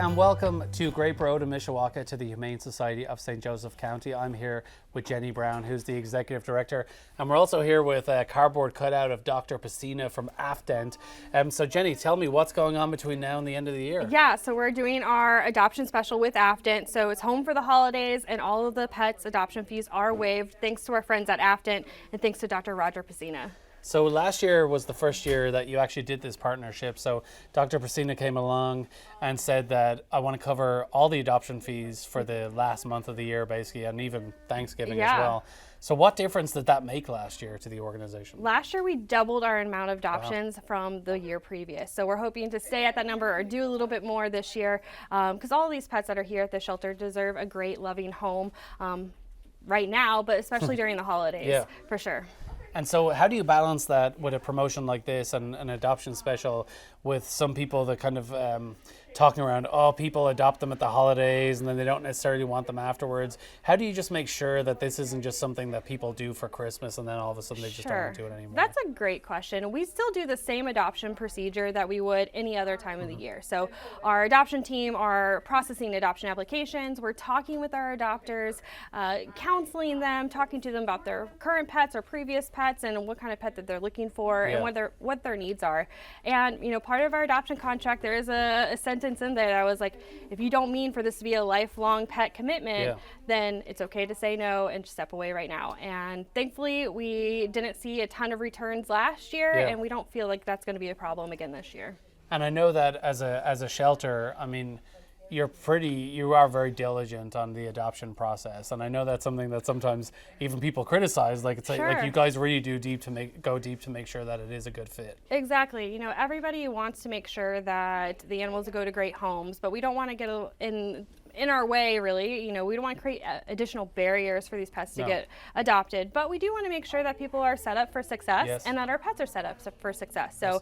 and welcome to Grape Road in Mishawaka to the Humane Society of St. Joseph County. I'm here with Jenny Brown, who's the Executive Director, and we're also here with a cardboard cutout of Dr. Pecina from Afdent. So Jenny, tell me what's going on between now and the end of the year. Yeah, so we're doing our adoption special with Afdent. So it's home for the holidays and all of the pets' adoption fees are waived thanks to our friends at Afdent and thanks to Dr. Roger Pecina. So last year was the first year that you actually did this partnership. So Dr. Pecina came along and said that I want to cover all the adoption fees for the last month of the year, basically, and even Thanksgiving as well. So what difference did that make last year to the organization? Last year we doubled our amount of adoptions from the year previous. So we're hoping to stay at that number or do a little bit more this year because all of these pets that are here at the shelter deserve a great, loving home right now, but especially during the holidays, for sure. And so how do you balance that with a promotion like this and an adoption special with some people that kind of talking around, oh, people adopt them at the holidays and then they don't necessarily want them afterwards? How do you just make sure that this isn't just something that people do for Christmas and then all of a sudden they just don't want to do it anymore? That's a great question. We still do the same adoption procedure that we would any other time of the year. So our adoption team are processing adoption applications. We're talking with our adopters, counseling them, talking to them about their current pets or previous pets and what kind of pet that they're looking for and what their needs are. And you know, part of our adoption contract, there is a sentence in there that was like, if you don't mean for this to be a lifelong pet commitment, then it's okay to say no and step away right now. And thankfully, we didn't see a ton of returns last year, and we don't feel like that's going to be a problem again this year. And I know that as a shelter, I mean, you are very diligent on the adoption process, and I know that's something that sometimes even people criticize. Like it's like you guys really do go deep to make sure that it is a good fit. Exactly. You know, everybody wants to make sure that the animals go to great homes, but we don't want to get in our way, really. You know, we don't want to create additional barriers for these pets to get adopted, but we do want to make sure that people are set up for success and that our pets are set up for success. So,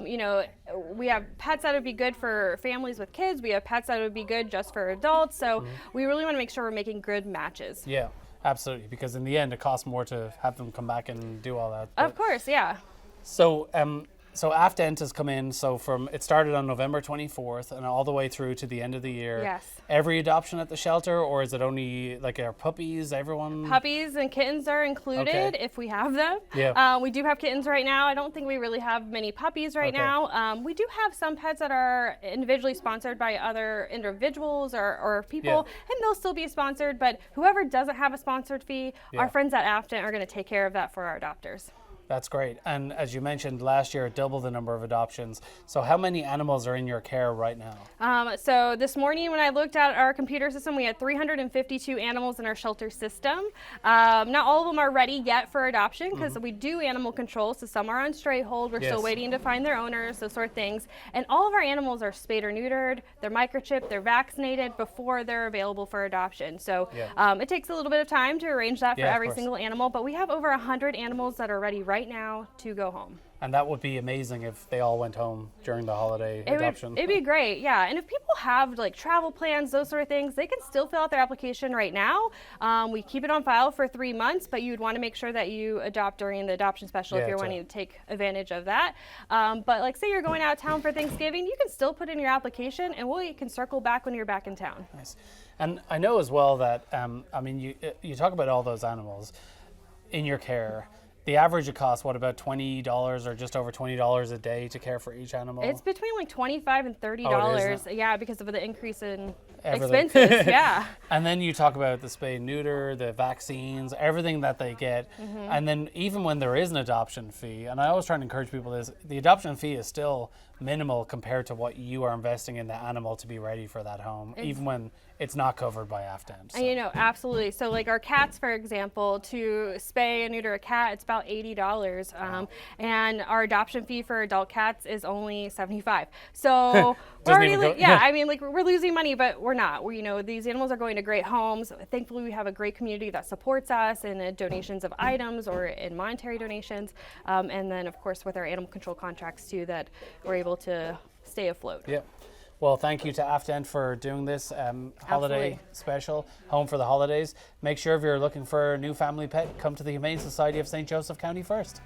you know, we have pets that would be good for families with kids. We have pets that would be good just for adults. So we really want to make sure we're making good matches. Yeah, absolutely. Because in the end, it costs more to have them come back and do all that. Of course, yeah. So Afdent has come in, so it started on November 24th and all the way through to the end of the year. Yes. Every adoption at the shelter, or is it only like our puppies, everyone? Puppies and kittens are included if we have them. Yeah. We do have kittens right now. I don't think we really have many puppies right now. We do have some pets that are individually sponsored by other individuals or people, and they'll still be sponsored, but whoever doesn't have a sponsored fee, our friends at Afdent are going to take care of that for our adopters. That's great. And as you mentioned, last year it doubled the number of adoptions. So how many animals are in your care right now? So this morning when I looked at our computer system, we had 352 animals in our shelter system. Not all of them are ready yet for adoption because we do animal control. So some are on stray hold. We're still waiting to find their owners, those sort of things. And all of our animals are spayed or neutered. They're microchipped. They're vaccinated before they're available for adoption. So it takes a little bit of time to arrange that for every single animal. But we have over 100 animals that are ready right now to go home. And that would be amazing if they all went home during the holiday adoption. It'd be great, yeah. And if people have like travel plans, those sort of things, they can still fill out their application right now. We keep it on file for 3 months, but you'd want to make sure that you adopt during the adoption special if you're wanting to take advantage of that. But like say you're going out of town for Thanksgiving, you can still put in your application and you can circle back when you're back in town. Nice. And I know as well that, I mean, you talk about all those animals in your care. The average it costs, what, about $20 or just over $20 a day to care for each animal? It's between like $25 and $30. Yeah, because of the increase in everything. Expenses. Yeah. And then you talk about the spay and neuter, the vaccines, everything that they get. And then even when there is an adoption fee, and I always try to encourage people this, the adoption fee is still minimal compared to what you are investing in the animal to be ready for that home, even when it's not covered by Afdent. So. You know, absolutely. So like our cats, for example, to spay and neuter a cat, it's about $80. And our adoption fee for adult cats is only $75. So we're already, I mean, like we're losing money, but we're not. You know, these animals are going to great homes. Thankfully, we have a great community that supports us in donations of items or in monetary donations. And then, of course, with our animal control contracts, too, that we're able to stay afloat. Yeah. Well, thank you to Afdent for doing this holiday special, Home for the Holidays. Make sure if you're looking for a new family pet, come to the Humane Society of St. Joseph County first.